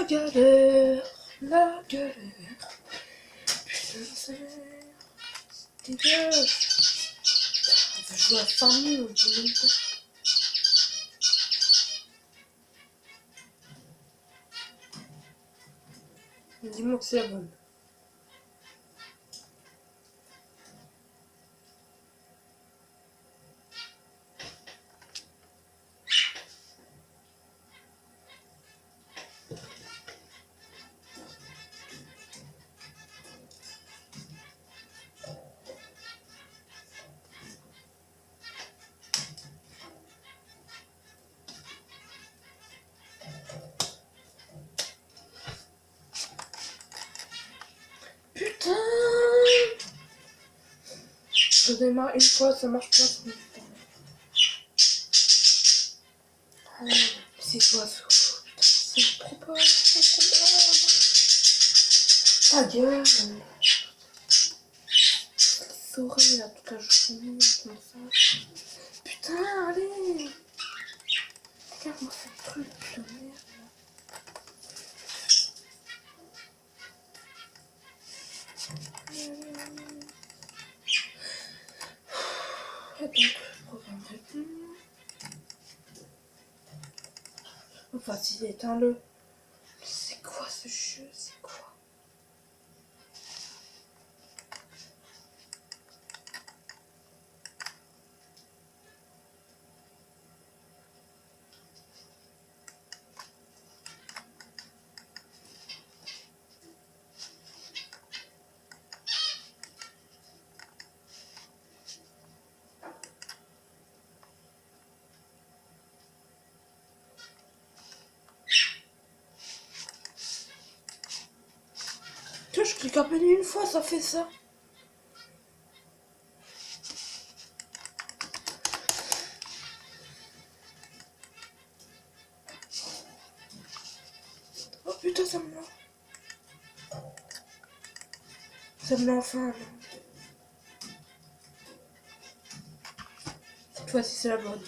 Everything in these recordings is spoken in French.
galère, la galère. Putain, c'est dégueu. On va jouer à 5 000 au tout même temps. Dis-moi que c'est la bonne. Putain! Je démarre une fois, ça marche pas. C'est quoi ça? C'est trop pas, c'est trop bien. Ta gueule. Souris là toute la journée comme ça. Putain, allez. Regarde-moi ce truc de merde. Et donc, programme répond. Enfin, si, éteins-le. C'est quoi ce jeu? C'est quoi? Tu vois, je clique à peine une fois, ça fait ça. Oh putain, ça me l'a. Ça me l'a enfin. Là. Cette fois-ci, c'est la bonne.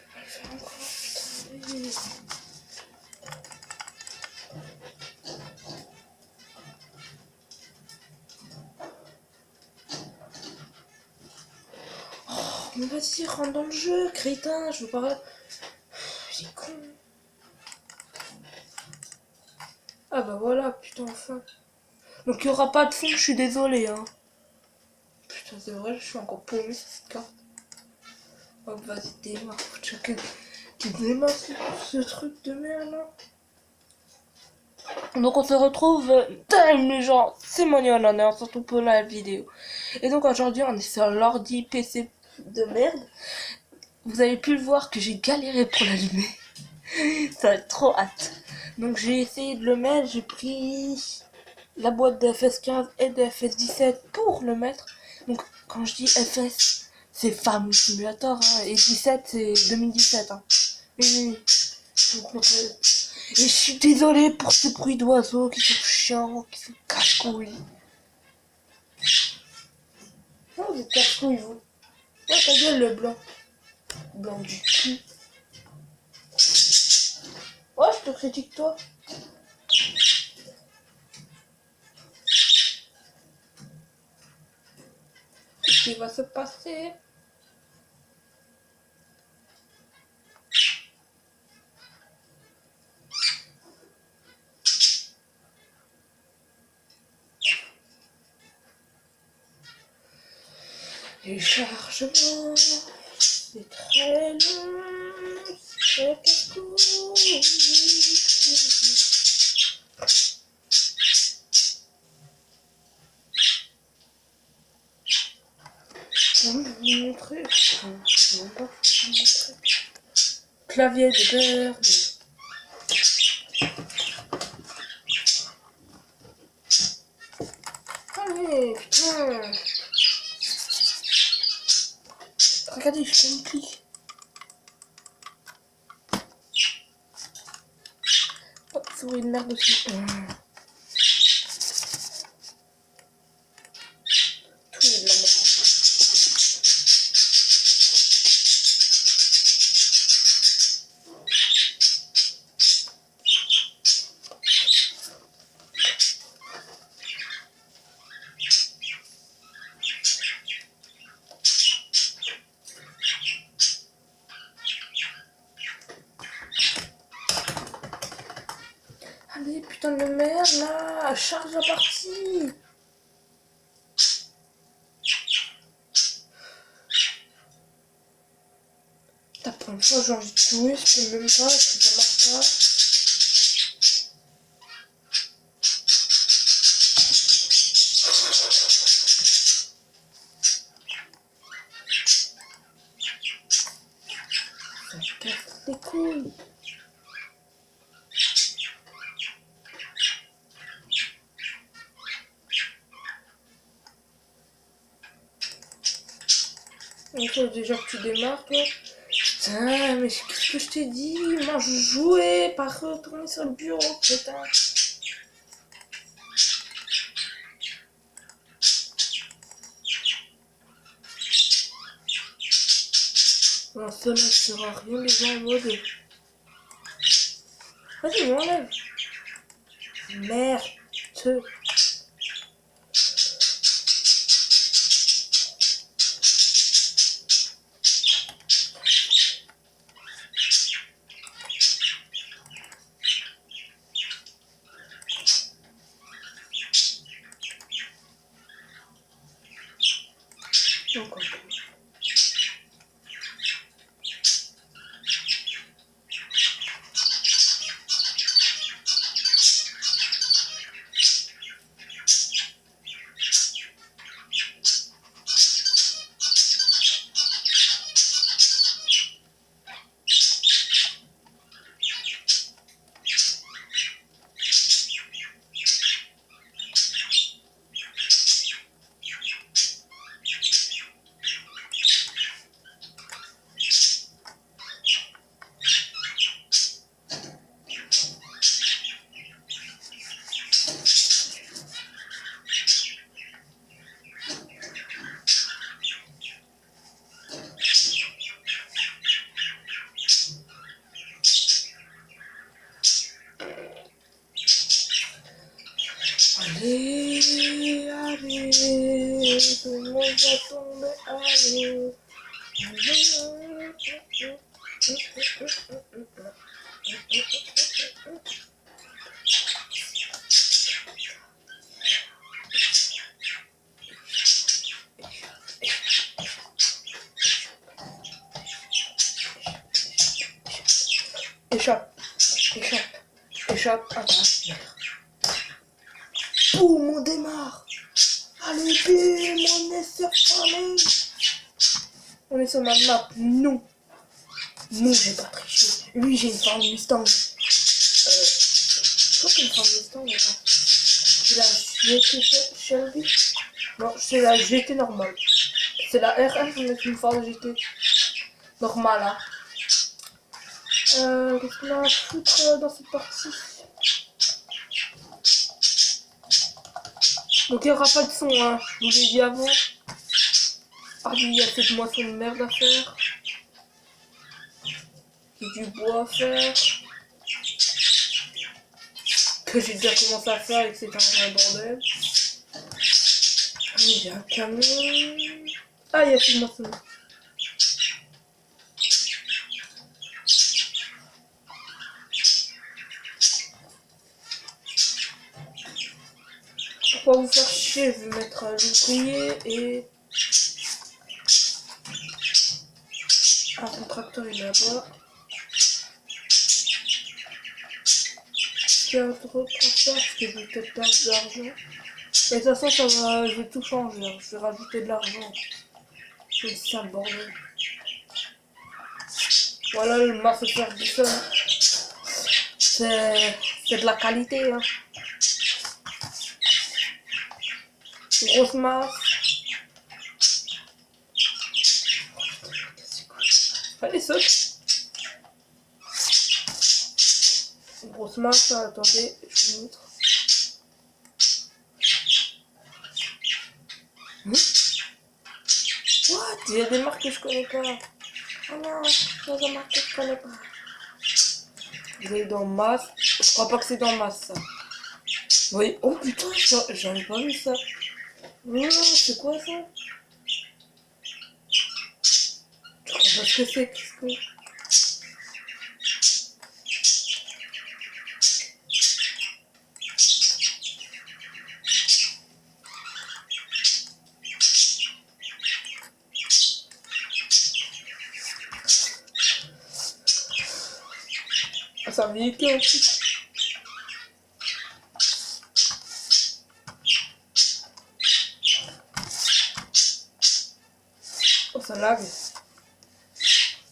Je vais le faire encore, putain, allez. Mais vas-y, rentre dans le jeu, crétin, je veux pas... J'ai con. Ah bah voilà, putain, enfin. Donc il y aura pas de fond, je suis désolée, hein. Putain, c'est vrai, je suis encore paumée sur cette carte. Oh, vas-y, démarre, tu démarres ce truc de merde, là. Donc on se retrouve time genre c'est Manuel Honneur surtout pour la vidéo. Et donc aujourd'hui on est sur l'ordi PC de merde. Vous avez pu le voir que j'ai galéré pour l'allumer. Ça va être trop hâte. Donc j'ai essayé de le mettre, j'ai pris la boîte de FS15 et de FS17 pour le mettre. Donc quand je dis FS c'est Farming Simulator hein, et 17 c'est 2017 hein. Oui. Donc, et je suis désolée pour ces bruits d'oiseaux qui sont chiants, qui sont casse-couilles. Oh, vous êtes casse-couilles, vous. Oh, ta gueule, le blanc. Blanc du cul. Oh, je te critique, toi. Qu'est-ce qui va se passer? Les chargements, c'est très long, c'est très casse-couille. Je vais vous montrer. Je vais pas vous montrer. Clavier de merde. Allez, putain. Regardez, je fais une clique. souris de merde aussi. Tout est de la merde. Allez, putain de merde, là, charge la partie. T'as plein de fois, j'ai envie de jouer, je peux même pas, ça marche pas. Ça casse les couilles. Il faut déjà que tu démarres, toi. Putain, mais qu'est-ce que je t'ai dit? Moi, je jouais, pas retourner sur le bureau, putain. Non, ça ne sera rien, les gens en mode. Vas-y, m'enlève. Merde. Donc, allez, allez, tout le monde va tomber, allez. Échappe, échappe, échappe, attends. Boum, on démarre. Allez, bim, on est sur Paris. On est sur ma map. Non. Non, j'ai pas triché. Lui, j'ai une Ford Mustang. Je crois que c'est une Ford Mustang, attends. C'est la GT Shelby. Non, c'est la GT normale. C'est la RF, mais c'est une Ford GT normale, hein. Qu'est-ce qu'on a à foutre dans cette partie? Donc il n'y aura pas de son, hein. Je vous l'ai dit avant. Ah oui, il y a cette moisson de merde à faire. Il y a du bois à faire. Que j'ai déjà commencé à faire et que c'est un vrai bordel. Il y a un camion. Ah, il y a cette moisson. Pour pas vous faire chier, je vais mettre l'ouvrier et un contracteur il est là-bas. Il y a un autre contracteur parce que je vais peut-être perdre de l'argent. Mais de toute façon, ça va, je vais tout changer, hein. Je vais rajouter de l'argent. C'est ça le bordel. Voilà le Master Ferguson. C'est de la qualité, hein. Grosse masse. Allez, saute. grosse masse, hein. Attendez, je vous montre. What? Il y a des marques que je connais pas. Oh non, il y a des marques que je connais pas. Vous allez dans masse. Je crois pas que c'est dans masse ça. Vous voyez? Oh putain, j'en ai pas vu ça. Oh, c'est quoi ça? Je comprends pas ce que c'est. Qu'est-ce que... Ah, c'est un véhicule en plus. Oh, ça lag.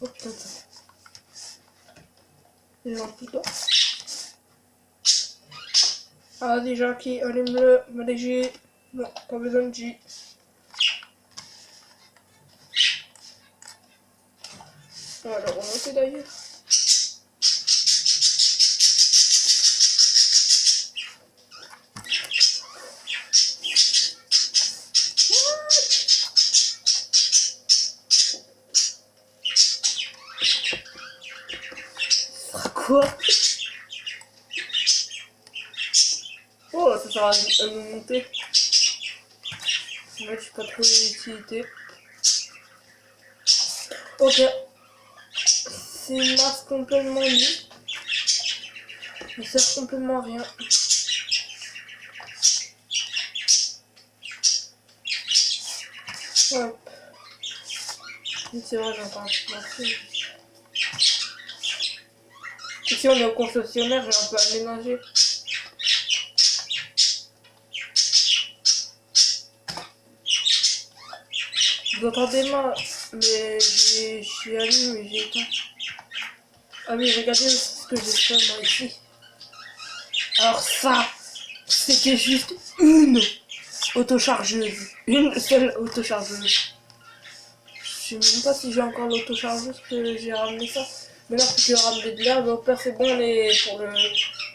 Oh putain, ça. Les gens tout temps. Ah, déjà qui allume-le, m'alléger. Non, pas besoin de J. On va le remonter d'ailleurs. Quoi? Oh, ça sert à me monter. Moi, je suis pas trop l'utilité. Ok. C'est une masse complètement nulle. Ça sert complètement à rien. Ouais. C'est vrai, j'entends un petit marché. Ici, on est au concessionnaire, j'ai un peu aménagé. Vous entendez mal, mais j'ai allumé, mais j'ai éteint. Ah oui, regardez ce que j'ai fait moi ici. Alors ça, c'était juste une autochargeuse. Une seule autochargeuse. Je sais même pas si j'ai encore l'autochargeuse que j'ai ramené ça. Mais là, plus que ramener de l'herbe, au pire c'est bon les,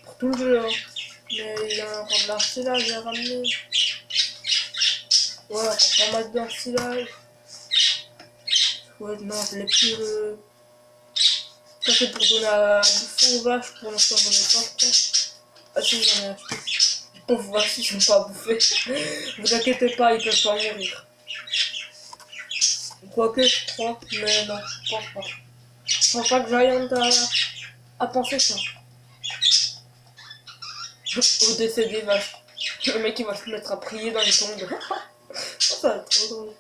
pour tout le jeu. Hein. Mais il y a encore de l'ensilage à ramener. Ouais, encore pas mal d'ensilage. Ouais, non, je l'ai plus le... Ça c'est pour donner à bouffer aux vaches, pour l'instant j'en ai pas, je pense. Ah si, j'en ai acheté. Les pauvres vaches, ils sont pas bouffés. Vous inquiétez pas, ils peuvent pas mourir. Quoique, je crois, mais non, je pense pas. Je pense pas que j'aille à penser ça. Au décès des vaches. Le mec il va se mettre à prier dans les tombes. Ça va être trop drôle.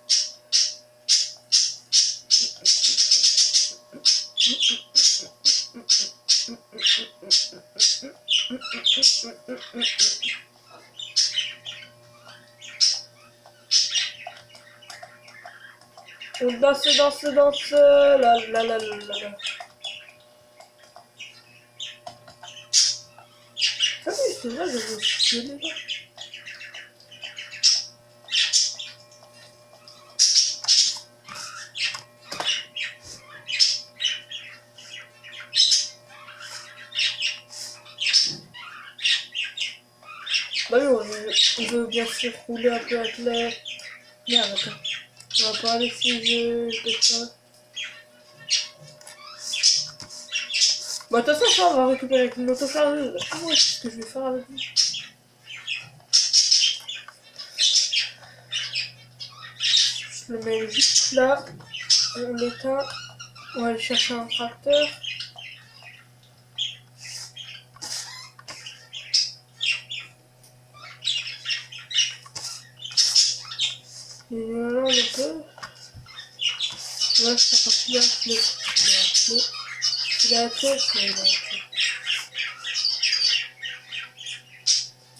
On danse, la. Ah oui, c'est vrai, j'avais oublié déjà. Bah oui, on veut bien sûr rouler un peu avec les... Merde, attends. On va pas aller si je fais ça. Bah de toute façon, ça, on va récupérer avec une autochargeuse. Ah ouais, c'est ce que je vais faire avec lui. Je le mets juste là. On l'éteint. On va aller chercher un tracteur. Et là, on peut. Ouais, ça part plus appelé. Il a appelé.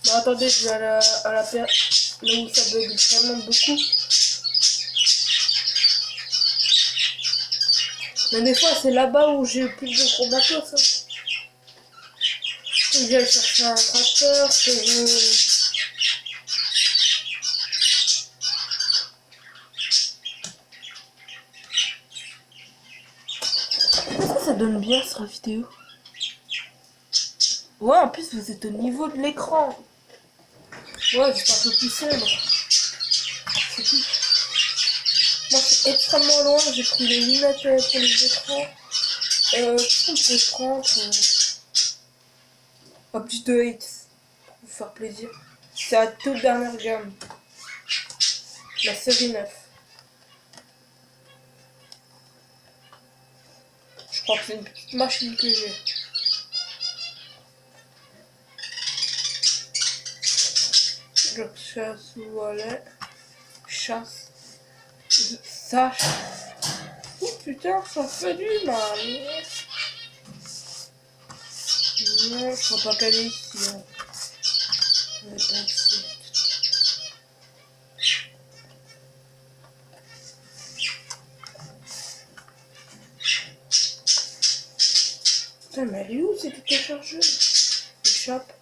Bon, attendez, je vais à la paire. Là où ça bug vraiment beaucoup. Mais des fois, c'est là-bas où j'ai plus de gros bateaux, ça. Je vais aller chercher un tracteur, Est-ce que ça donne bien sur la vidéo? Ouais, en plus, vous êtes au niveau de l'écran. Ouais, c'est un peu plus sombre. C'est tout. Moi, c'est extrêmement loin. J'ai pris les lunettes pour les écrans. On peut prendre update pour vous faire plaisir. C'est la toute dernière gamme. La série 9. Je crois que c'est une petite machine que j'ai. Je chasse voilà. Chasse. Ça. Oh putain, ça fait du mal. Non, je crois pas qu'elle est ici. Hein. Elle est pas ici. Putain, mais elle est où c'est toute la chargeuse? Échappe.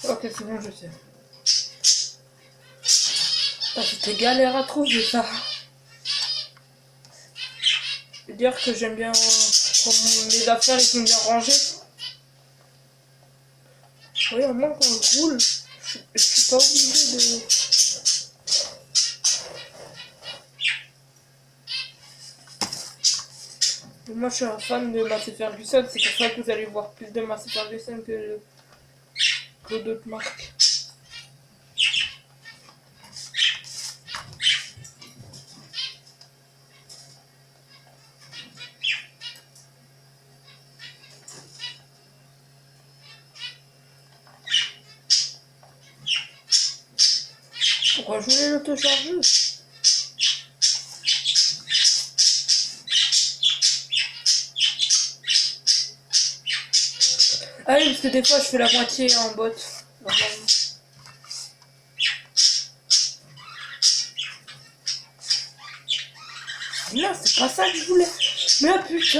Ok, c'est bon, je sais. C'était galère à trouver ça. Je veux dire que j'aime bien quand les affaires ils sont bien rangées. Oui, au moins quand je roule, je suis pas obligée de... Moi je suis un fan de Massey Ferguson, c'est pour ça que vous allez voir plus de Massey Ferguson que d'autres marques. Pourquoi je voulais l'autochargeuse? Ah oui, parce que des fois je fais la moitié en bot. Normalement. Non, c'est pas ça que je voulais. Mais oh, putain.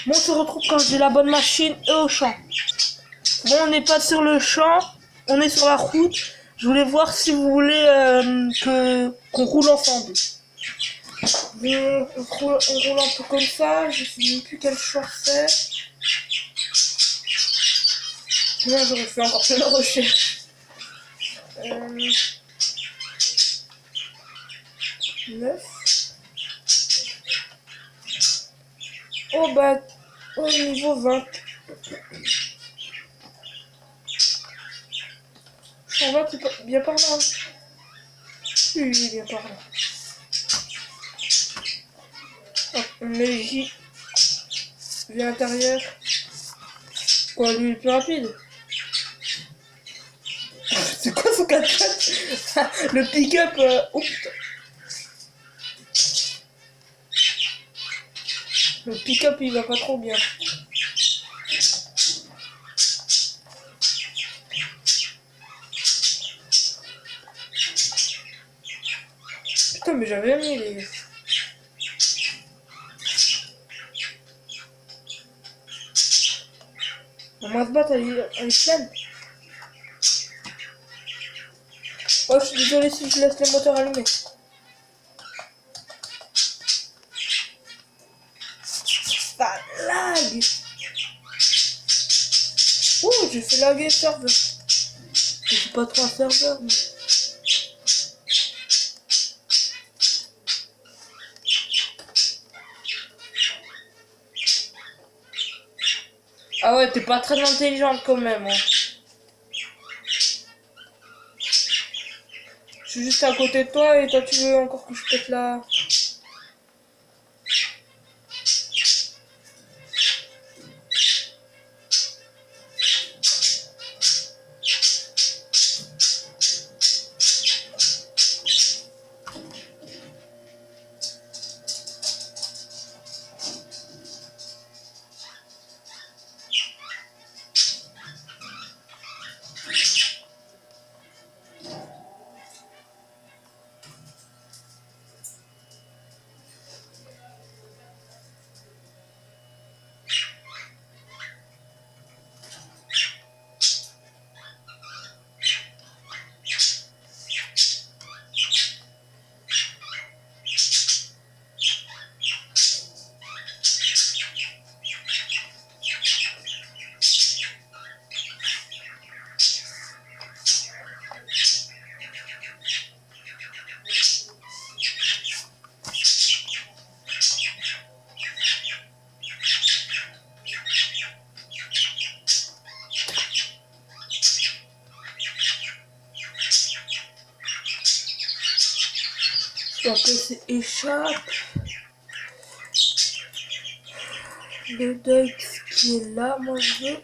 Bon, on se retrouve quand j'ai la bonne machine et au champ. Bon, on n'est pas sur le champ, on est sur la route. Je voulais voir si vous voulez qu'on roule ensemble. Bon, on roule un peu comme ça, je sais même plus quel choix c'est. Moi, j'aurais fait encore plein de recherches. 9. Oh bah, au niveau 20. En 20, c'est bien par là. Oui, bien par là. Hop, on met J. Vue intérieure. Quoi, lui, il est plus rapide. C'est quoi son 4x4? Le pick-up, oh putain. Le pick-up, il va pas trop bien. Putain, mais j'avais mis les... On va se battre, elle est pleine. Oh, je suis désolé si je laisse les moteurs allumés. ça lag. Oh, j'ai fait laguer le serveur. Je suis pas trop un serveur, mais... Ah ouais, t'es pas très intelligente quand même. Hein. Je suis juste à côté de toi et toi tu veux encore que je pète là. Mon PC échappe. Le deuil qui est là, moi je veux.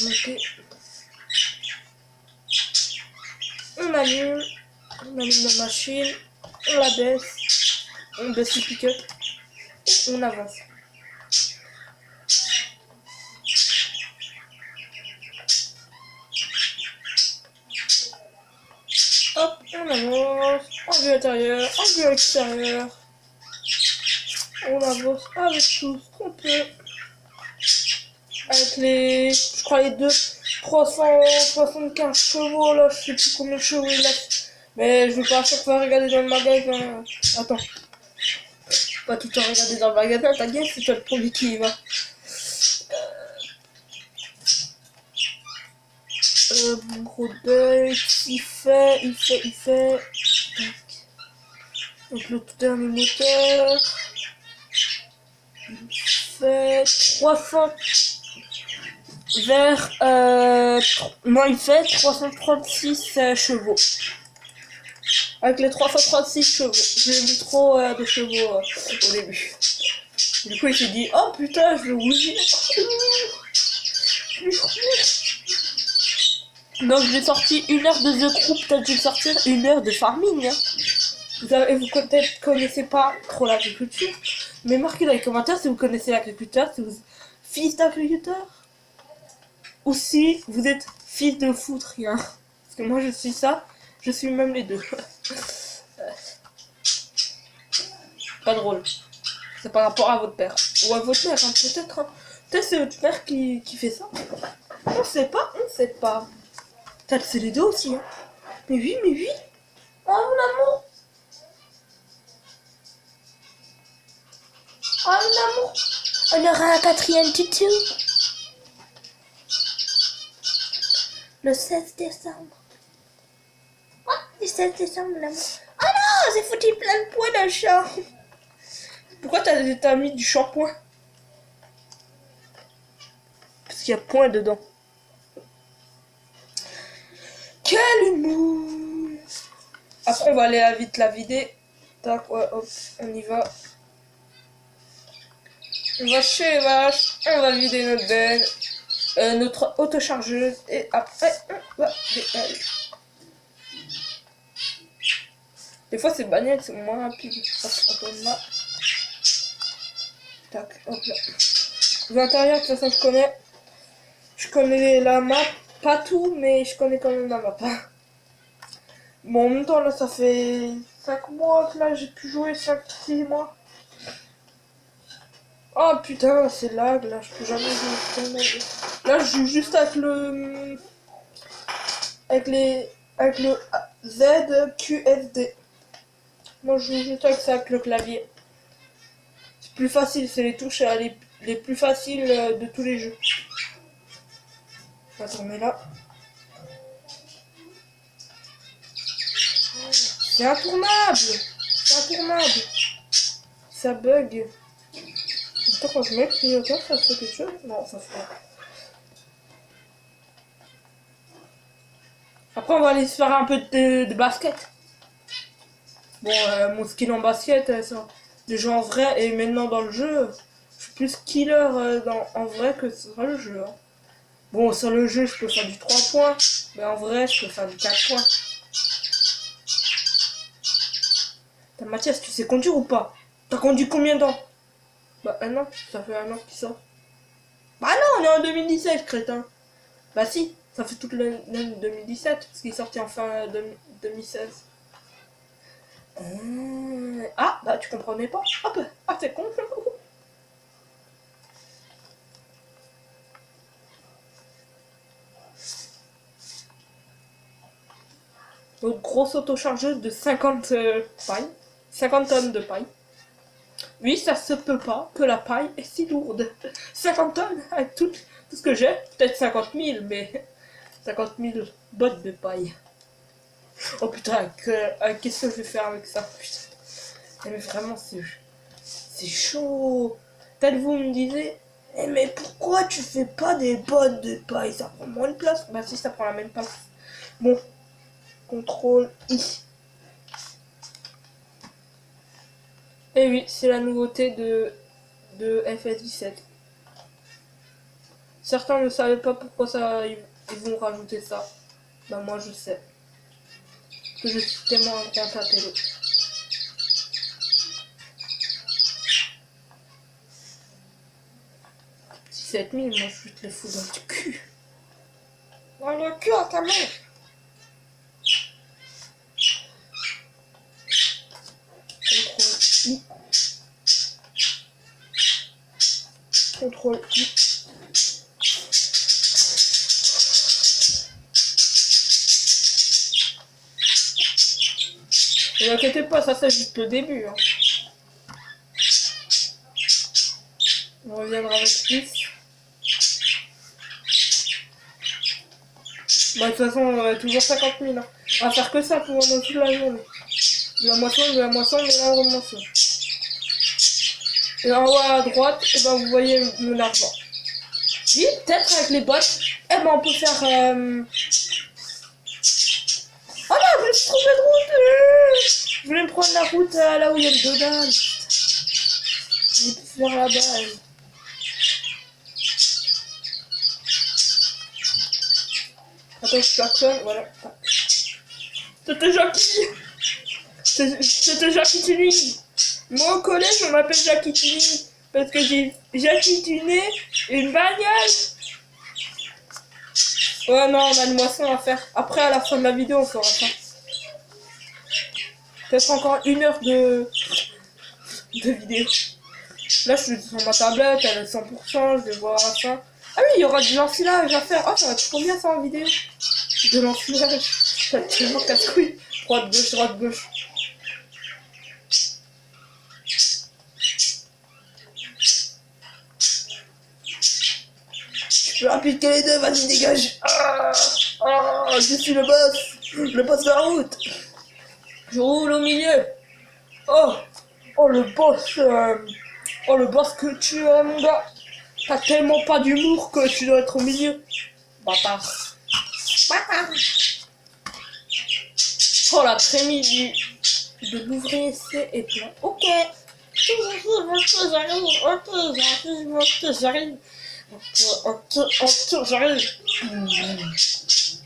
Ok. On allume la machine, on la baisse, on baisse le pick-up, on avance. Hop, on avance, en vue intérieure, en vue extérieure. On avance avec tout ce qu'on peut. Avec les, je crois les 375 chevaux là, je sais plus combien de chevaux il a. Mais je vais pas à chaque fois regarder dans le magasin. Attends. Pas tout le temps regarder dans le magasin, t'inquiète, c'est toi le premier qui y va. Mon gros deuil, il fait. Tac. Donc le tout dernier moteur. Il fait 300 vers non, il fait 336 chevaux. Avec les 336 chevaux. Je lui ai mis trop de chevaux au début. Du coup il s'est dit oh putain je vais rougir. Donc j'ai sorti 1 heure de The Crew, peut-être je vais sortir 1 heure de farming. Hein. Vous peut-être connaissez pas trop l'agriculture, mais marquez dans les commentaires si vous connaissez l'agriculteur, si vous êtes fils d'agriculteur, ou si vous êtes fils de foutre rien. Parce que moi je suis ça, je suis même les deux. Pas drôle. C'est par rapport à votre père. Ou à votre mère, hein, peut-être. Hein. Peut-être c'est votre père qui fait ça. On sait pas, on sait pas. Peut-être c'est les deux aussi. Hein. Mais oui, mais oui. Oh mon amour. Oh mon amour. On aura un 4e tutu. Le 16 décembre. Oh, le 16 décembre, mon amour. Oh non, j'ai foutu plein de points dans le champ. Pourquoi t'as mis du shampoing? Parce qu'il y a point dedans. Quel humour. Après on va aller vite la vider. Tac, ouais, hop, on y va. On va chez les vaches, on va vider notre benne, notre autochargeuse et après on va décaler. Des fois ces bagnoles sont moins rapides. Attends là. Tac, hop là. L'intérieur de toute façon je connais la map, pas tout mais je connais quand même la map. Bon en même temps là ça fait 5 mois que là j'ai pu jouer, 5-6 mois. Oh putain c'est lag là, je peux jamais jouer. Là je joue juste avec le ZQSD. Moi je joue juste avec ça avec le clavier. plus faciles, c'est les touches les plus faciles de tous les jeux. On va tourner là. C'est intournable. C'est intournable. Ça bug. Attends, quand je mets le clignotant, ça fait quelque chose? Non, ça fait rien. Après, on va aller se faire un peu de basket. Bon, mon skill en basket, ça, de jouer en vrai, et maintenant dans le jeu, je suis plus killer en vrai que sur le jeu. Hein. Bon, sur le jeu, je peux faire du 3 points, mais en vrai, je peux faire du 4 points. T'as Mathias, tu sais conduire ou pas? T'as conduit combien de temps? Bah, un an, ça fait un an qu'il sort. Bah non, on est en 2017, crétin. Bah si, ça fait toute l'année 2017, parce qu'il est sorti en fin 2016. Ah, bah tu comprenais pas. Hop, ah c'est con. Une grosse autochargeuse de 50 pailles. 50 tonnes de paille. Oui, ça se peut pas que la paille est si lourde. 50 tonnes avec tout ce que j'ai. Peut-être 50 000, mais 50 000 bottes de paille. Oh putain, qu'est-ce que je vais faire avec ça? Putain. Mais vraiment, c'est chaud. Peut-être vous me disiez, mais pourquoi tu fais pas des bottes de paille? Ça prend moins de place. Bah si, ça prend la même place. Bon, contrôle I. Et oui, c'est la nouveauté de FS17. Certains ne savaient pas pourquoi ça, ils vont rajouter ça. Bah moi je sais. Que je suis tellement un grand télé. 17 000, moi je vais te les foutre dans le cul. Dans le cul à ta mère. Contrôle I. Ne vous inquiétez pas, ça c'est juste le début. Hein. On reviendra avec plus. Bah, de toute façon, toujours 50 000. Hein. On va faire que ça pour toute la journée. De la moisson, de la moisson, de la remoisson. Et en haut à droite, et ben, vous voyez mon argent. Oui, peut-être avec les bottes, eh ben, on peut faire... Oh non, je me suis trompé de route. Je voulais me prendre la route là où il y a le dodane. J'ai pu faire là-bas. Attends, je klaxonne, voilà. C'était Jackie. C'était Jackie Tuning. Moi au collège, on m'appelle Jackie Tuning. Parce que j'ai Jackie Tuné une bagnole. Ouais, non, on a une moisson à faire. Après, à la fin de la vidéo, on fera ça. Peut-être encore 1 heure de vidéo. Là, je suis sur ma tablette, elle est 100%, je vais voir à la fin. Ah oui, il y aura de l'ensilage à faire. Oh, ça va être combien ça en vidéo? De l'ensilage. Ça va être tellement casse-couille. Droite, gauche, droite, gauche. Je vais appliquer les deux, vas-y, dégage. Je suis le boss de la route. Je roule au milieu. Oh, le boss. Oh, le boss que tu es, mon gars. T'as tellement pas d'humour que tu dois être au milieu. Bâtard. Bâtard. Oh, la trémie de l'ouvrier, c'est et plein. Ok. J'arrive. Ok, j'arrive.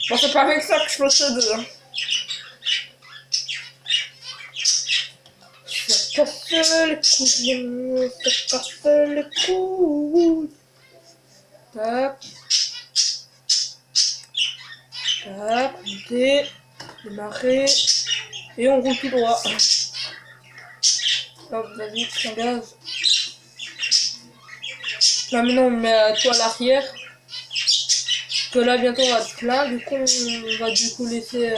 Bon, c'est pas avec ça que je procède. Hein. Ça casse les couilles, ça casse les couilles. Tac. Tac, monter, démarrer. Et on roule tout droit. Hop, vas-y, tiens gaz. Là maintenant on met toi à l'arrière. Que là bientôt on va être plein, du coup on va du coup laisser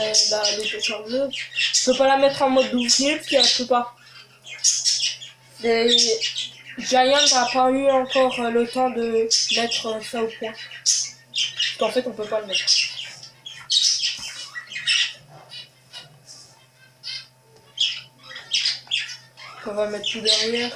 l'autochargeuse. Je peux pas la mettre en mode d'ouvrier parce qu'elle peut pas. Giant n'a pas eu encore le temps de mettre ça au point. Parce qu'en fait, on peut pas le mettre. On va mettre tout derrière.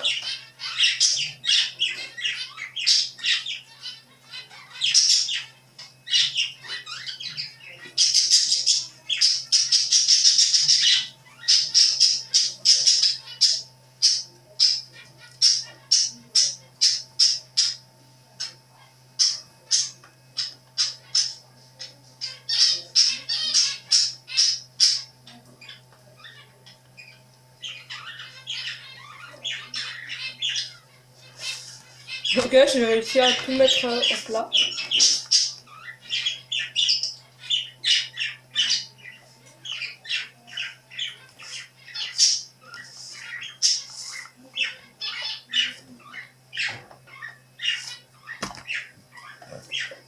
Ok, j'ai réussi à tout mettre en plat.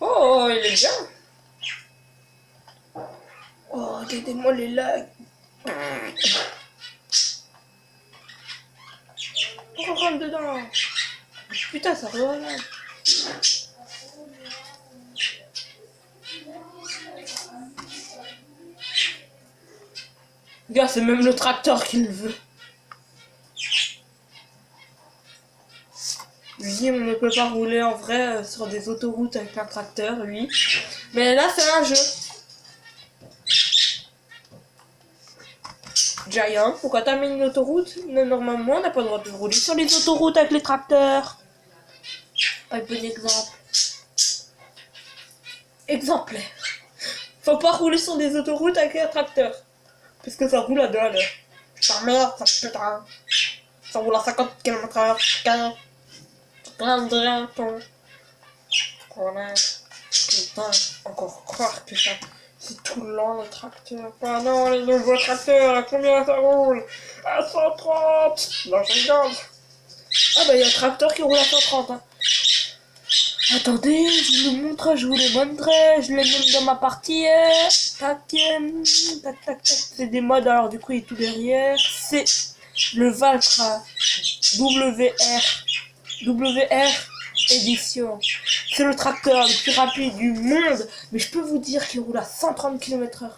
Oh, il est bien. Oh, regardez-moi les lags. On rentre dedans. Putain, ça relâche. Regarde, c'est même le tracteur qui le veut. Lui, on ne peut pas rouler en vrai sur des autoroutes avec un tracteur, lui. Mais là, c'est un jeu. Giant, pourquoi t'as mis une autoroute? Mais normalement, on n'a pas le droit de rouler sur les autoroutes avec les tracteurs. Un bon exemple. Exemplaire. Faut pas rouler sur des autoroutes avec un tracteur. Parce que ça roule à 2 à l'heure. Putain, merde, ça putain. Ça roule à 50 km/h. Putain. Plein de rien, ton. Putain, encore croire que ça. C'est tout lent le tracteur. Ah non, les nouveaux tracteurs, à combien ça roule? À 130. Non, je regarde. Ah bah il y a un tracteur qui roule à 130. Hein. Attendez, je vous le montre, je vous le montrerai, je les mets dans ma partie. Tac, tac, tac, tac. C'est des modes, alors du coup il est tout derrière. C'est le Valtra WR édition. C'est le tracteur le plus rapide du monde, mais je peux vous dire qu'il roule à 130 km/h.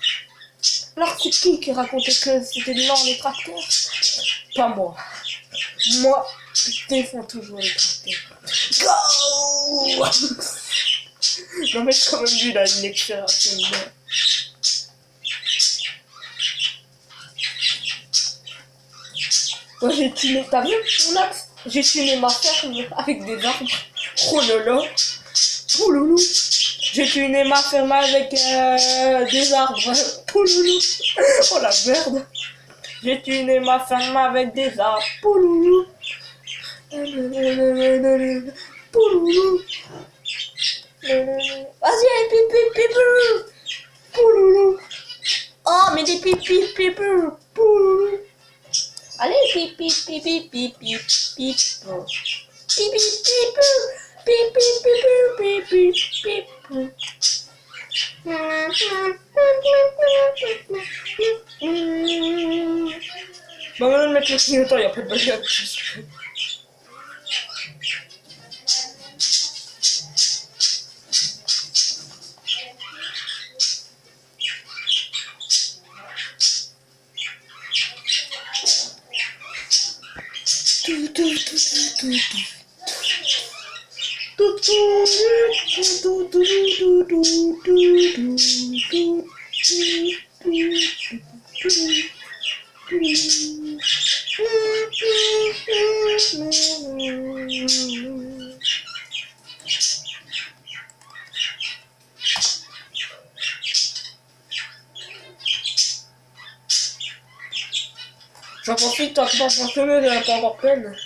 Alors c'est qui racontait que c'était lent les tracteurs? Pas moi. Moi, je défends toujours les tracteurs. Go! Non mais j'ai quand même vu là une accélération de merde. Ouais, j'ai tuné, t'as vu mon axe? J'ai tuné ma ferme avec des arbres. Oh lolo. Oh loulou. J'ai tuné ma ferme avec des arbres. Oh loulou. Oh la merde. J'ai tuné ma ferme avec des arbres. Oh loulou. Pouloulou. Vas-y, pipi, pipi. Pouloulou. Oh, mais des pipi, pipi. Pouloulou. Allez, pipi, pipi, pipi, pipi. Pipi, pipi, pipi, pipi, pipi. Bon, maintenant, mettre le clignotant, il n'y a pas de baguette. J'en profite tant que mon chemin n'est pas encore pleine.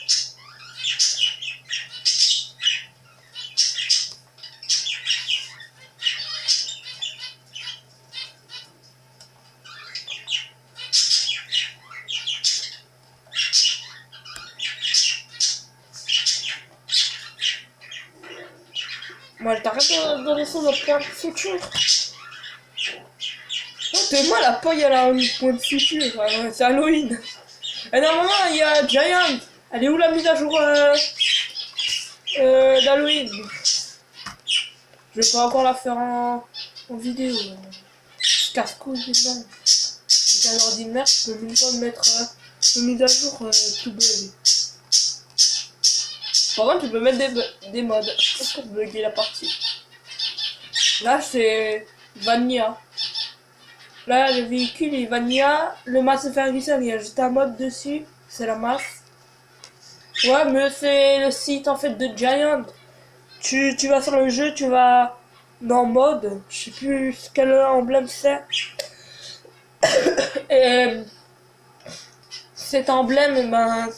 Moi, t'arrêtes de laisser notre point de suture. Oh, t'es moi, la paille, elle a un point de suture. C'est Halloween. Et normalement, il y a Giant. Elle est où la mise à jour d'Halloween. Je vais pas encore la faire en vidéo. Je casse couille dedans. Avec un ordi de merde, je peux même pas me mettre une mise à jour tout bugué. Par contre, tu peux mettre des mods pour bugger la partie. Là, c'est Vanilla. Là, le véhicule est Vanilla. Le Massey Ferguson, il y a juste un mode dessus. C'est la masse. Ouais, mais c'est le site en fait de Giant. Tu vas sur le jeu, tu vas dans mode. Je sais plus quel emblème c'est. Et cet emblème, ben,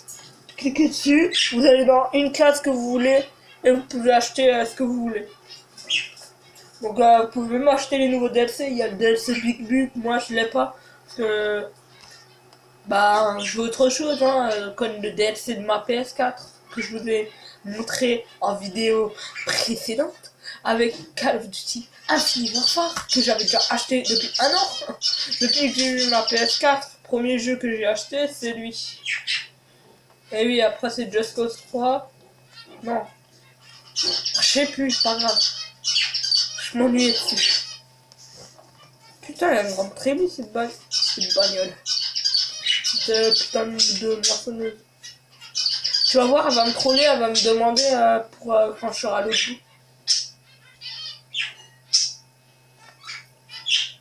cliquez dessus. Vous allez dans une classe que vous voulez. Et vous pouvez acheter ce que vous voulez. Donc vous pouvez même acheter les nouveaux DLC, il y a le DLC Big Buck, moi je l'ai pas, parce que bah je veux autre chose, comme le DLC de ma PS4, que je vous ai montré en vidéo précédente, avec Call of Duty Infinite Warfare, que j'avais déjà acheté depuis un an, depuis que j'ai eu ma PS4, premier jeu que j'ai acheté c'est lui. Et oui, après c'est Just Cause 3, non, je sais plus, c'est pas grave. Je m'ennuie dessus. Putain, elle me rend très bien cette bagnole. Cette putain de moissonneuse. Tu vas voir, elle va me troller, elle va me demander pour quand je serai à l'autre bout.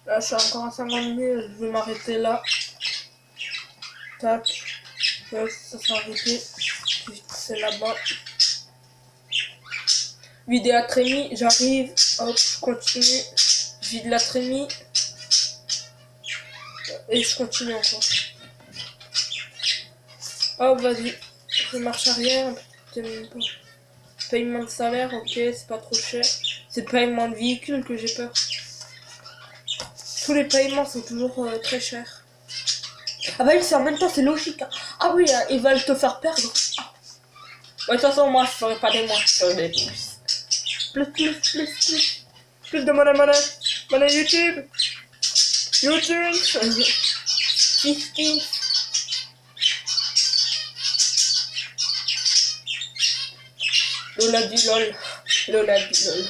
Là, je suis encore à 50 000, je vais m'arrêter là. Tac. Ouais, ça s'est arrêté. C'est là-bas. Vidéo la trémie, j'arrive. Hop, je continue. Je vide la trémie. Et je continue encore. Hop, vas-y. Je marche arrière. Paiement de salaire, ok, c'est pas trop cher. C'est paiement de véhicule que j'ai peur. Tous les paiements sont toujours très chers. Ah bah oui, c'est en même temps, c'est logique. Hein. Ah oui, ils veulent te faire perdre. Ah. Ouais, de toute façon, moi, je ferai pas des mois, je ferai des plus. Plus de monnaie YouTube. YouTube. 50. Lola du lol. Lola du lol.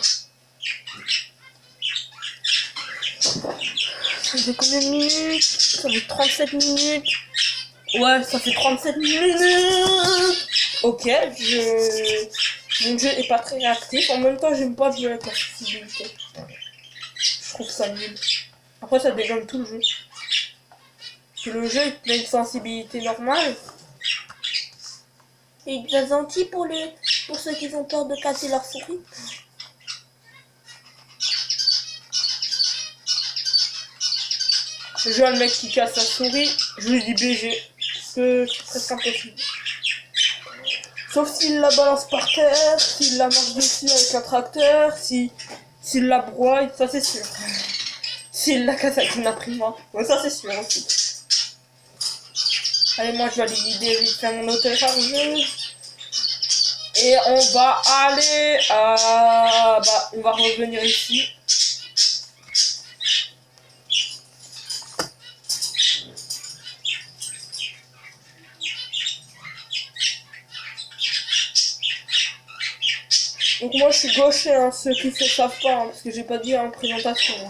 Ça fait combien de minutes? Ça fait 37 minutes. Ouais, ça fait 37 minutes. Ok, mon jeu est pas très réactif. En même temps, j'aime pas jouer avec la sensibilité. Je trouve ça nul. Après, ça dégomme tout le jeu. Parce que le jeu, il a une sensibilité normale. Et il est gentil pour ceux qui ont peur de casser leur souris. Je vois le mec qui casse sa souris, je lui dis BG. C'est presque impossible. Sauf s'il la balance par terre, s'il la marche dessus avec un tracteur, s'il la broie, ça c'est sûr. S'il la casse avec une imprimante, ouais, ça c'est sûr aussi. Allez, moi je vais aller vider vite faire mon auto-chargeuse. Et on va aller à... Bah, on va revenir ici. Donc moi je suis gaucher, hein, ceux qui ne savent pas, hein, parce que j'ai pas dit en présentation. Hein.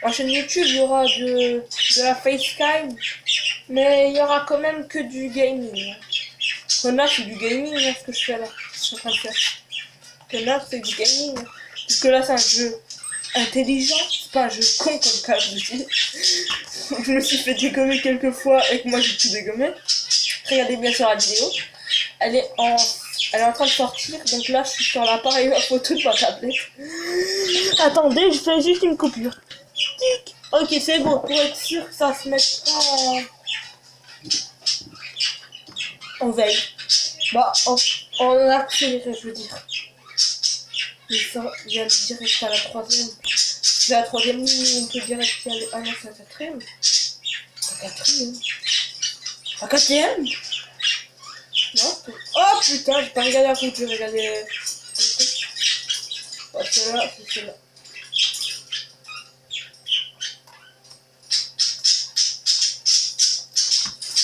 La chaîne YouTube, il y aura de la FaceTime, mais il y aura quand même que du gaming. Là, c'est du gaming, hein, ce que je fais là. Je suis en train de faire. Là, c'est du gaming. Parce que là, c'est un jeu intelligent, c'est pas un jeu con comme Call of Duty. Je me suis fait dégommer quelques fois et que moi j'ai tout dégommé. Regardez bien sur la vidéo. Elle est en train de sortir, donc là je suis sur l'appareil à photo de ma tablette. Attendez, je fais juste une coupure. Ok, c'est bon, pour être sûr que ça se mette pas en veille. Bah, en accéléré, je veux dire. Mais ça, il y a direct à la troisième. C'est la troisième ligne, on peut direct y aller. Ah non, c'est la quatrième. La quatrième. La quatrième. Non. Oh putain, j'ai pas regardé la route, j'ai regardé. Oh, c'est là, c'est là.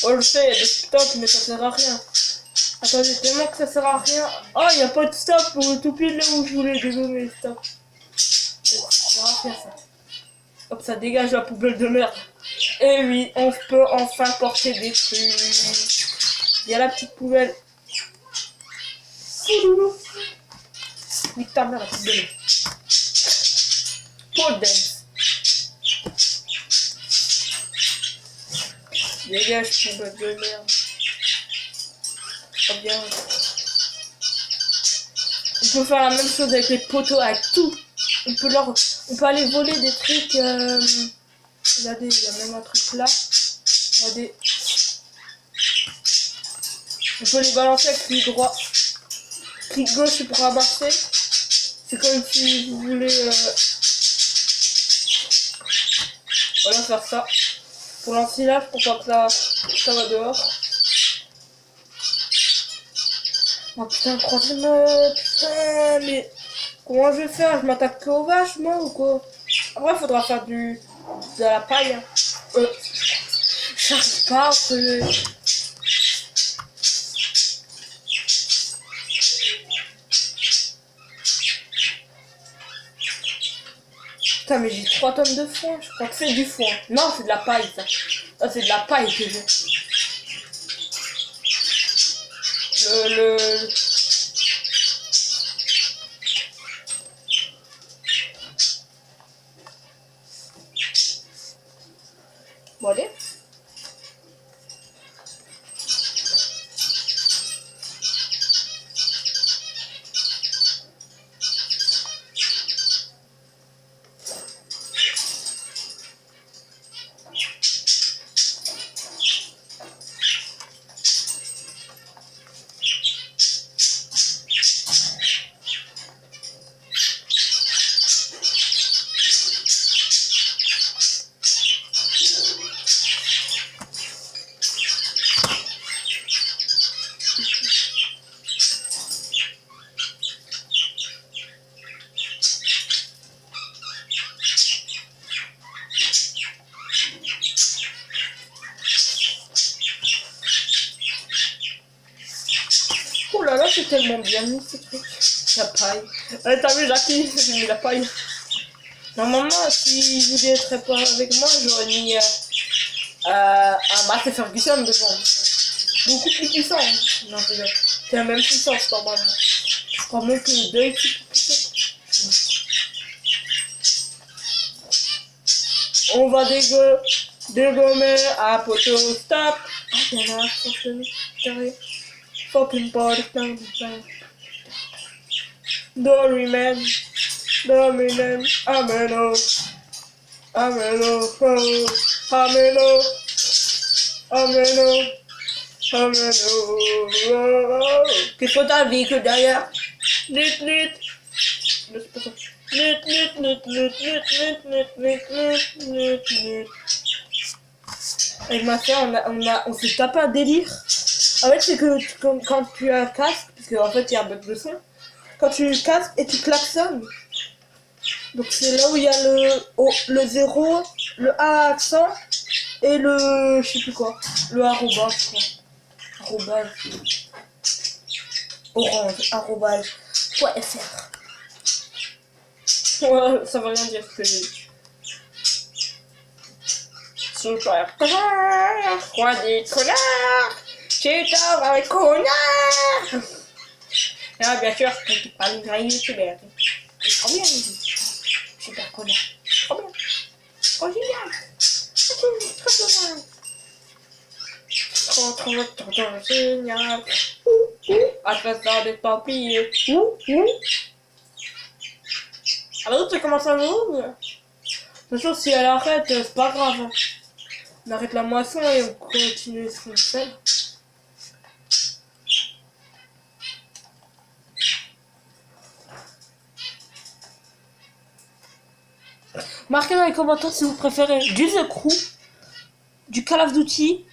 Oh, je sais, il y a des stops, mais ça sert à rien. Attendez, tellement que ça sert à rien. Oh, il n'y a pas de stop pour tout pile là où je voulais, désolé, stop. Ça sert à rien, ça. Hop, ça dégage la poubelle de merde. Et oui, on peut enfin porter des trucs. Il y a la petite poubelle. Nique ta mère, la poubelle. Pole dance. Dégage, poubelle de merde. Oh bien. On peut faire la même chose avec les poteaux, avec tout. On peut aller voler des trucs. Regardez, il y a même un truc là. Regardez. On peut les balancer avec clic droit. Clic gauche c'est pour ramasser. C'est comme si vous voulez. Voilà, faire ça. Pour l'ensilage, pour pas que ça va dehors. Oh putain, troisième. Putain, mais. Comment je vais faire? Je m'attaque que aux vaches, moi, ou quoi? Après, il faudra faire de la paille. Hein. J'arrive pas, Putain, mais j'ai 3 tonnes de foin. Je crois que c'est du foin. Non, c'est de la paille, ça. Ah, c'est de la paille que j'ai. Bon, allez. Oh là là, c'est tellement bien mis ce truc. La paille. T'as vu, Jackie, j'ai mis la paille. Normalement, si vous n'étiez pas avec moi, j'aurais mis un Massey Ferguson devant. Beaucoup plus puissant. Hein. Non, c'est la même puissance normalement. Je crois même que le 2 est plus puissant. On va dégommer à poteau stop. Ah, il y en a un qui fucking important. Doryman, Dominem, Ameno, Ameno, oh, Ameno, Ameno, Ameno, oh. Qu'est-ce que t'as vu que derrière? Nut, nut. C'est pas ça. Nut, nut, nut, nut, nut, nut, nut, nut, nut, nut, nut. Avec ma soeur, on s'est tapé un délire. En fait, c'est que quand tu as un casque, parce qu'en fait, il y a un bug de son, quand tu casques et tu klaxonnes, donc c'est là où il y a le 0, le A accent et le, je sais plus quoi, le arrobas, je crois. Arrobas. Orange, arrobas, .fr. Ouais, ça veut rien dire ce que j'ai dit. Super connard, quoi des connards, c'est un connard. Ah, bien sûr, je peux pas une vraie youtubeur. C'est trop bien, super connard. Trop bien. Trop génial. Trop génial. Trop génial. Attention des papiers. Alors, tu commences à jouer. De toute façon, si elle arrête, c'est pas grave. On arrête la moisson et on continue ce qu'on fait. Marquez dans les commentaires si vous préférez du The Crew, du Call of Duty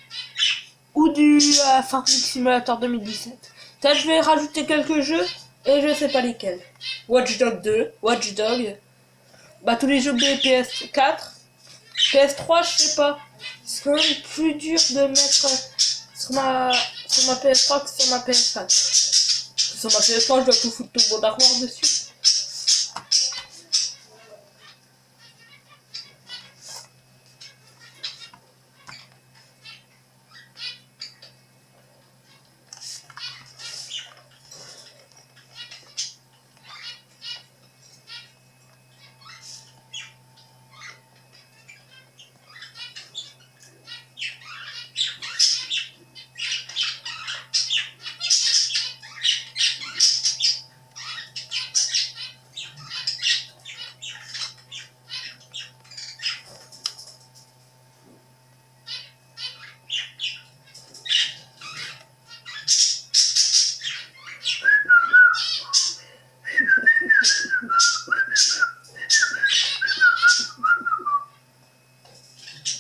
ou du Farming Simulator 2017. Peut-être je vais rajouter quelques jeux et je sais pas lesquels. Watch Dogs 2, Watch Dogs, bah tous les jeux de PS4, PS3 je sais pas. C'est quand même plus dur de mettre sur ma PS3 que sur ma PS4. Sur ma PS3, je dois tout foutre tout mon armoire dessus.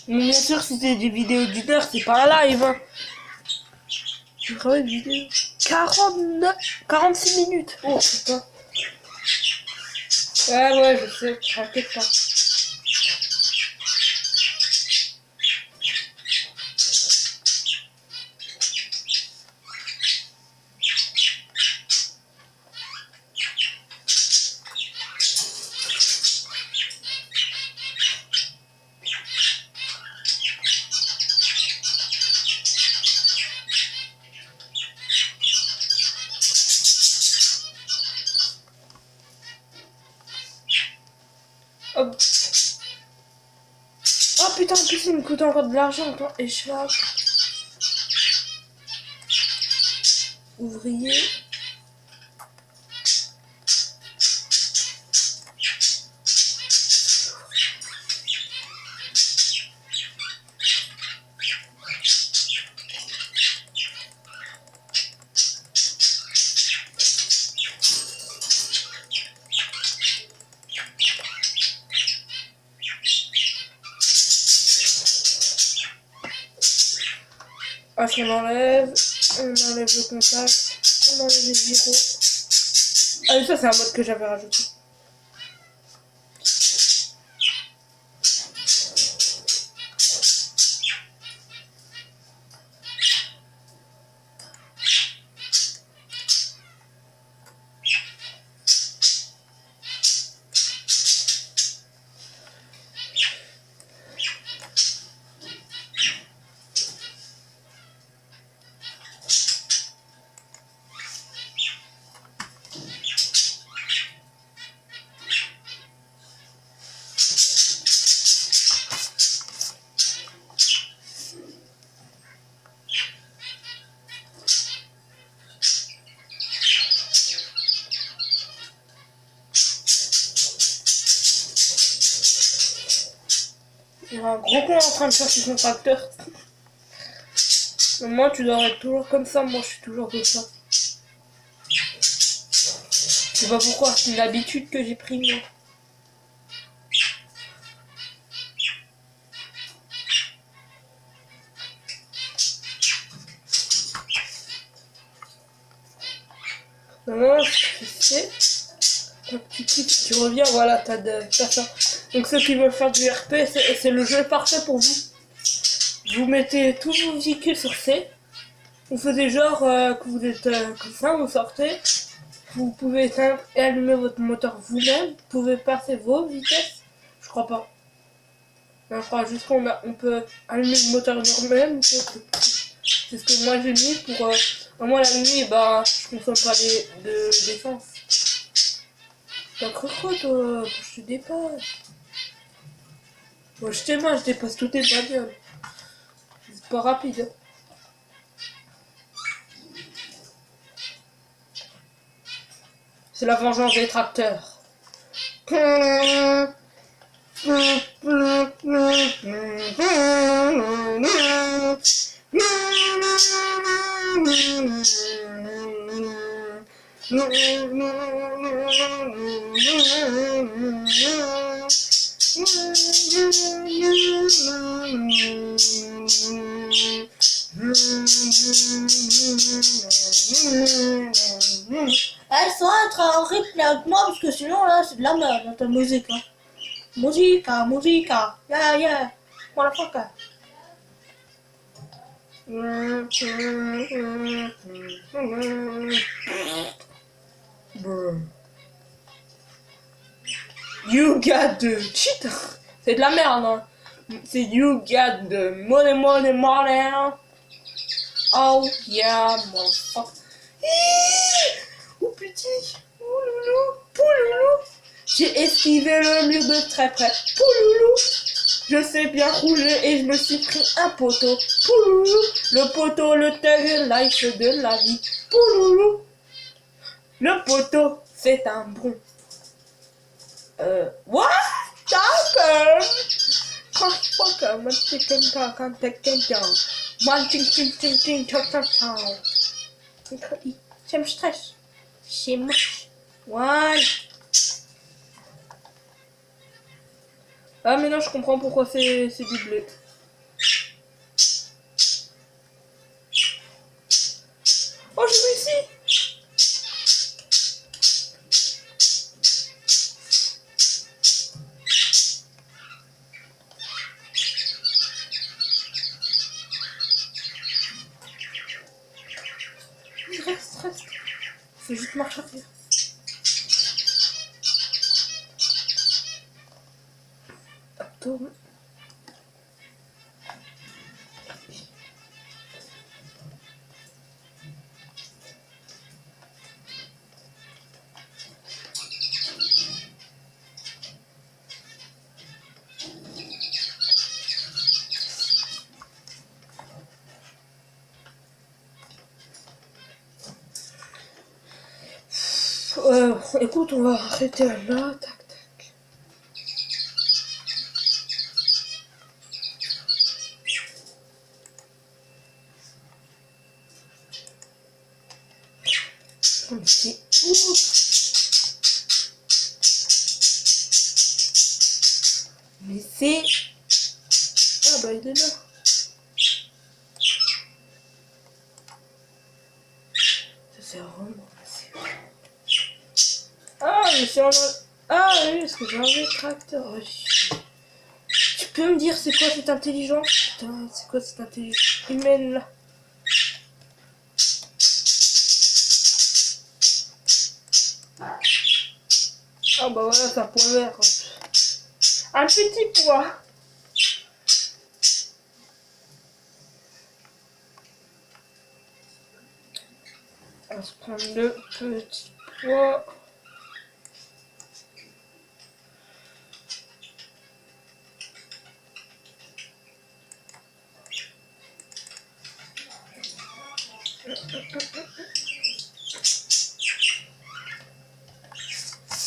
Mais bien sûr, si c'est des vidéos d'une heure, c'est pas un live. Hein. J'ai vraiment une vidéo. 46 minutes. Oh putain. Ouais, je sais, t'inquiète pas. Hop. Oh putain, en plus il me coûte encore de l'argent. Attends, échappe. Ouvrier. Ah, on enlève le contact, on enlève les zéros. Ah, mais ça c'est un mode que j'avais rajouté. Il y a un gros con en train de chercher son tracteur. Mais moi, tu dois être toujours comme ça. Moi, je suis toujours comme ça. Je sais pas pourquoi. C'est une habitude que j'ai pris, moi. Non, tu sais. Quand tu quittes, tu reviens, voilà, t'as ça. Donc ceux qui veulent faire du RP, c'est le jeu parfait pour vous. Vous mettez tous vos véhicules sur C. Vous faites genre que vous êtes comme ça, vous sortez. Vous pouvez éteindre et allumer votre moteur vous-même. Vous pouvez passer vos vitesses. Je crois pas. Non, je crois juste on peut allumer le moteur nous-mêmes. C'est ce que moi j'ai mis pour... moi la nuit, bah, je consomme pas d'essence. T'as cru quoi toi? Je te dépasse. Moi je dépasse toutes les bagnoles. C'est pas rapide. Hein. C'est la vengeance des tracteurs. Elles sont être en rythme avec moi parce que sinon là c'est de la merde dans ta musique. Hein. Musica, yeah, yeah, motherfucker. You got the cheat. C'est de la merde, hein. C'est you got the money, money, money. Oh yeah, motherfucker. Oh petit. Oh loulou. Pouloulou. J'ai esquivé le mur de très près. Pouloulou. Je sais bien rouler et je me suis pris un poteau. Pouloulou. Le poteau, le thug life de la vie. Pouloulou. Le poteau, c'est un bon. What? Talker? Fucker, man, chicken talk, I'm taking down. Man, ching, talk, ça me stresse. C'est moche. Voilà. Ah, mais non, je comprends pourquoi c'est doublé. Oh, j'ai réussi! Reste. Faut juste marcher arrière. Tourne. Écoute, on va arrêter là. Tac. Ici. Mais c'est... Ah bah il est là. Ça c'est vraiment... Ah mais c'est en... Ah oui, parce que j'ai enlevé le tracteur. Oh, tu peux me dire c'est quoi cette intelligence? Putain, c'est quoi cette intelligence humaine là? Ah bah voilà, c'est un point vert. Un petit pois. On va se prendre le petit pois.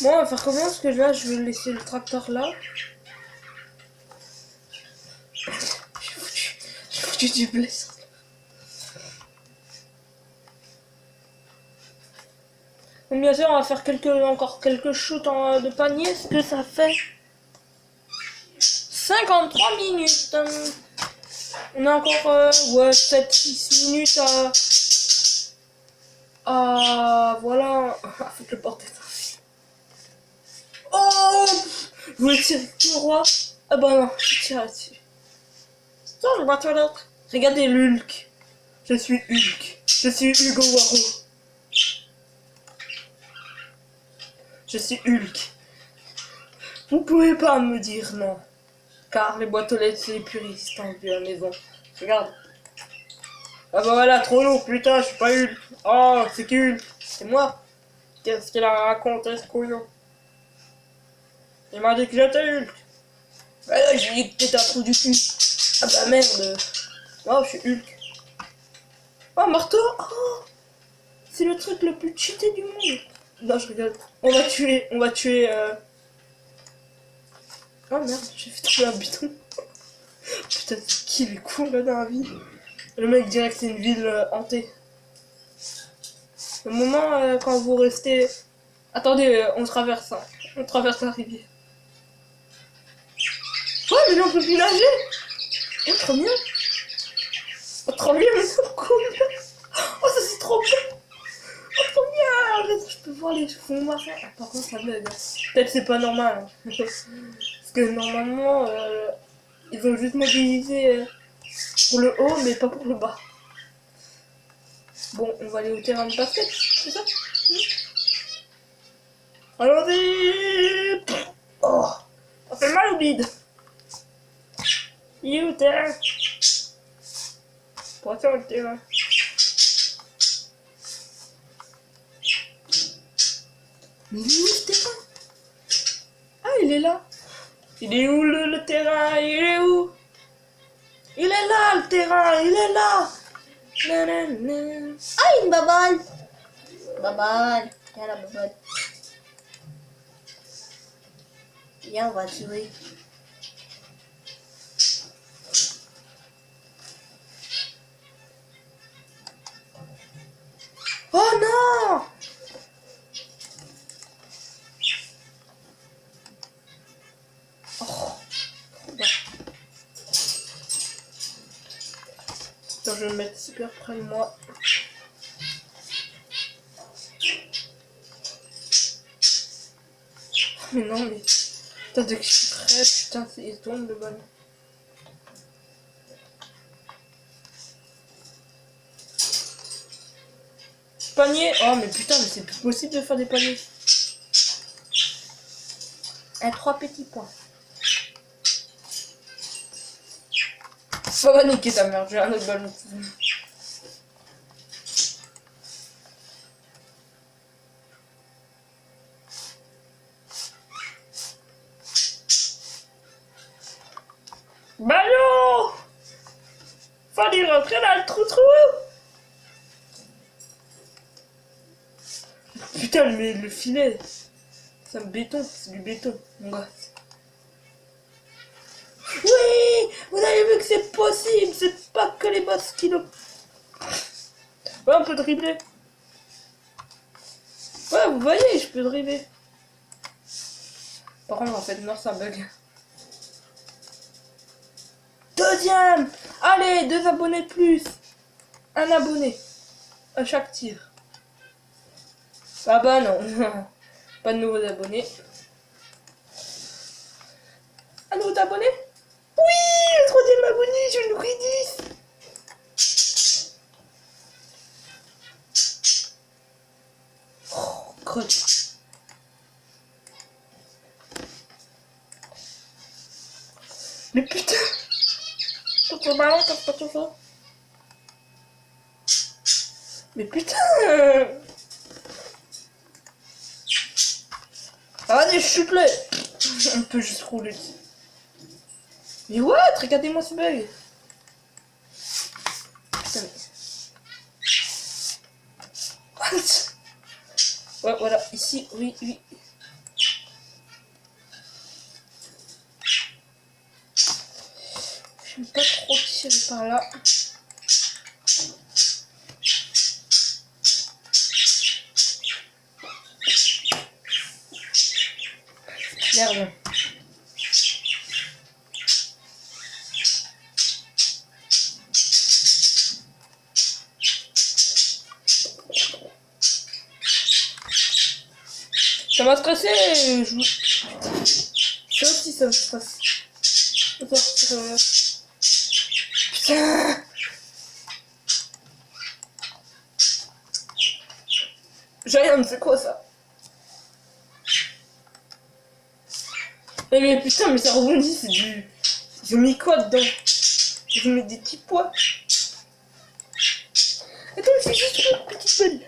Bon, on va faire comment? Parce que là, je vais laisser le tracteur là. J'ai foutu du blessure. Donc, bien sûr, on va faire encore quelques shoots de panier. Ce que ça fait 53 minutes. On a encore 7-6 minutes voilà. Ah, faut que le bordel. Oh, je voulais tirer le roi. Ah bah non, je tire là-dessus. Attends, je vois toi l'autre. Regardez l'Hulk. Je suis Hulk. Je suis Hugo Waro. Je suis Hulk. Vous pouvez pas me dire non. Car les boîtes aux lettres, c'est les plus résistantes de la maison. Regarde. Ah bah voilà, trop lourd, putain, je suis pas Hulk. Oh, c'est qui Hulk? C'est moi. Qu'est-ce qu'il a raconté, ce couillon? Il m'a dit que j'étais Hulk. Bah là, j'ai dit que t'étais un trou du cul. Ah bah merde. Oh, je suis Hulk. Oh, marteau. Oh, c'est le truc le plus cheaté du monde. Non, je rigole. On va tuer. Oh merde, j'ai fait tomber un bidon. Putain, c'est qui il est cool là dans la vie. Le mec dirait que c'est une ville hantée. Le moment quand vous restez... Attendez, on traverse la rivière. Ouais, mais là on peut plus nager. Oh, trop bien. Oh, trop bien, mais c'est cool. Oh, ça c'est trop bien. Oh, trop bien. Regarde, je peux voir les fonds marins. Ah, par contre, ça m'aide. Peut-être c'est pas normal. Hein. Parce que normalement, ils ont juste mobilisé Pour le haut, mais pas pour le bas. Bon, on va aller au terrain de basket, c'est ça? Allons-y! Oh! Ça fait mal au bide! Il est où le terrain? Pour faire le terrain. Mais il est où le terrain? Ah, il est là! Il est où le terrain? Il est où? Il est là le terrain! Il est là! Nanana. Ah, une baballe. Baballe. Viens la baballe. Viens, on va jouer. Oh non! Oh, attends, je vais me mettre super près de moi. Mais non, mais... Putain, dès que je suis prêt, putain, il tombe le ballon. Panier! Oh, mais putain, mais c'est plus possible de faire des paniers. Un 3 petits points. Ça va niquer ta mère, j'ai un autre ballon. Ballon! Fallait rentrer dans le trou-trou! Putain, mais le filet, c'est un béton, c'est du béton, mon gars. Oui! Vous avez vu que c'est possible, c'est pas que les boss qui le... Ouais, on peut dribbler. Ouais, vous voyez, je peux dribbler. Par contre, en fait, non, ça bug. Deuxième! Allez, 2 abonnés de plus. Un abonné à chaque tir. Ah bah non, pas de nouveaux abonnés. Un nouveau abonné? Oui, le 3e abonné, je nous pris 10. Oh, crotte. Mais putain! Sur le ballon, t'as pas tout ça? Mais putain! Ah, vas-y, chute-le! On peut juste rouler dessus. Mais what? Regardez-moi ce bug! Putain, mais... What? Ouais, voilà, ici, oui, oui. J'aime pas trop tirer par là. Merde. Ça m'a stressé. Ça aussi, ça me stresse. Attends, ça va. Putain. J'ai rien, c'est quoi ça? Mais putain, mais ça rebondit, c'est du... Ils ont mis quoi dedans? Ils ont mis des petits pois. Attends, c'est juste une petite balle.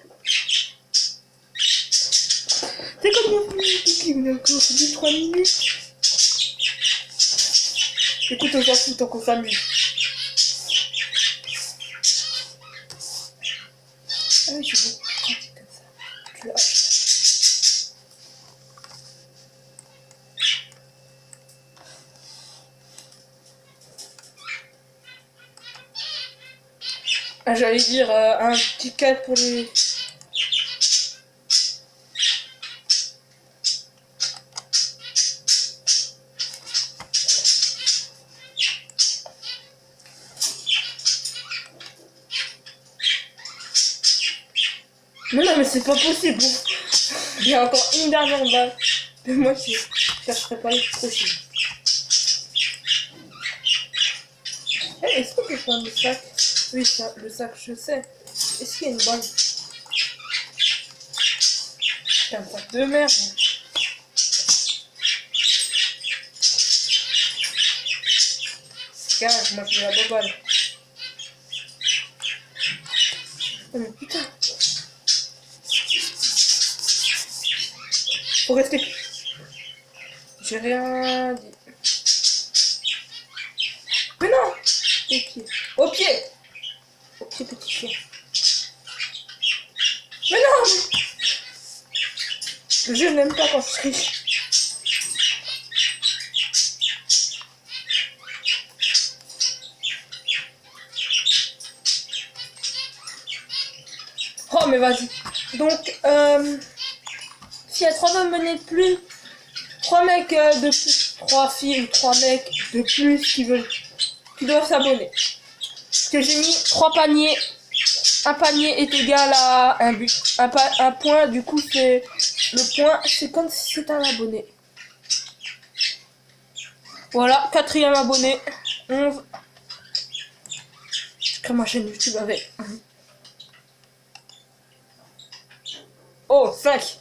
C'est comme on a encore 2-3 minutes. Écoute, on s'en fout tant qu'on s'amuse. Ah oui, c'est beaucoup plus pratique comme ça. Tu vois. Ah, j'allais dire un petit cadre pour les... Mais non, mais c'est pas possible. Il y a encore une dernière balle. Mais moi, je chercherai pas les prochaines. Hey, est-ce qu'on peut prendre le sac? Oui, ça, le sac, je sais. Est-ce qu'il y a une balle? C'est un sac de merde. Regarde, moi je vais la balle. Oh mais putain. Faut rester. J'ai rien dit. Mais non! Au pied. Au pied! Au pied, petit chien. Mais non! Je n'aime pas quand je triche. Oh mais vas-y. Donc, s'il y a 3 abonnés de plus, 3 mecs de plus, 3 filles ou 3 mecs de plus qui doivent s'abonner. Parce que j'ai mis 3 paniers. Un panier est égal à un but. Un point, du coup, c'est le point, c'est comme si c'était un abonné. Voilà, 4e abonné. 11. Je crée ma chaîne YouTube avec. Oh, 5.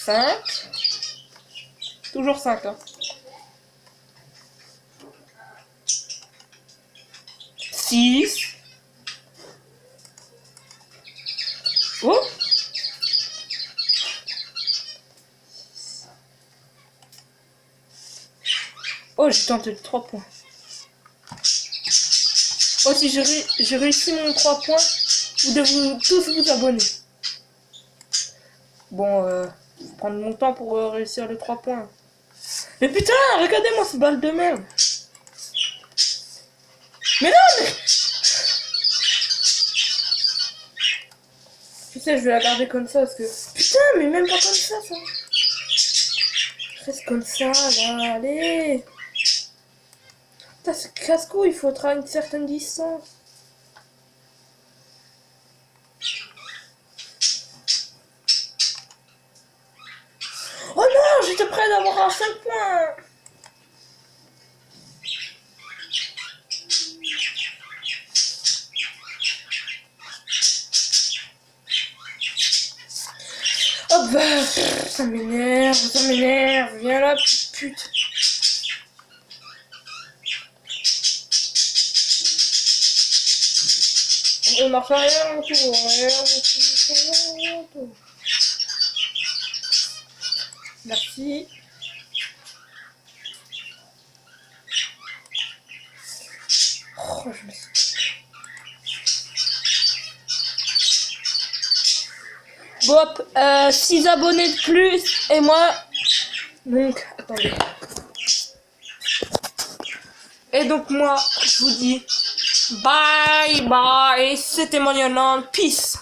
5. Toujours 5, hein. 6. Oh. Oh, j'ai tenté 3 points. Oh, si j'ai réussi mon 3 points, vous devez tous vous abonner. Bon, faut prendre mon temps pour réussir les 3 points. Mais putain, regardez-moi ce balle de merde. Mais non, mais... Tu sais, je vais la garder comme ça parce que... Putain, mais même pas comme ça. Reste comme ça, là, allez. Putain, ce casse-cou, il faudra une certaine distance. Oh non, j'étais prêt d'avoir un 5 points. Oh bah, ça m'énerve, viens là, petite pute. On marche arrière, on tourne, on tourne. Merci. Oh, je me suis... Bop, 6 abonnés de plus, et moi... Donc, attendez. Et donc moi, je vous dis... Bye bye, c'était Monument, peace.